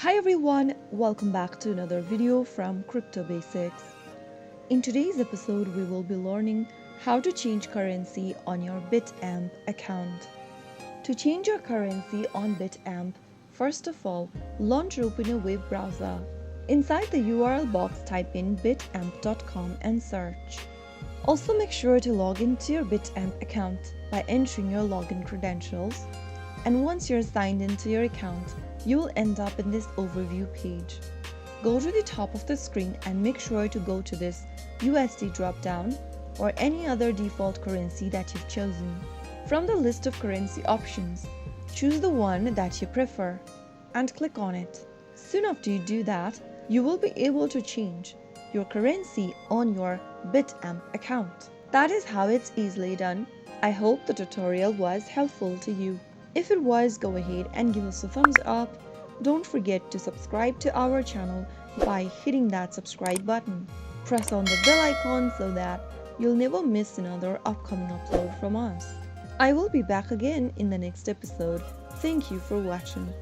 Hi everyone, welcome back to another video from Crypto Basics. In today's episode, we will be learning how to change currency on your Bitamp account. To change your currency on Bitamp, first of all, launch or open a web browser. Inside the URL box, type in bitamp.com and search. Also make sure to log into your Bitamp account by entering your login credentials. And once you're signed into your account, you will end up in this overview page. Go to the top of the screen and make sure to go to this USD drop-down or any other default currency that you've chosen. From the list of currency options, choose the one that you prefer and click on it. Soon after you do that, you will be able to change your currency on your Bitamp account. That is how it's easily done. I hope the tutorial was helpful to you. If it was, go ahead and give us a thumbs up. Don't forget to subscribe to our channel by hitting that subscribe button. Press on the bell icon so that you'll never miss another upcoming upload from us. I will be back again in the next episode. Thank you for watching.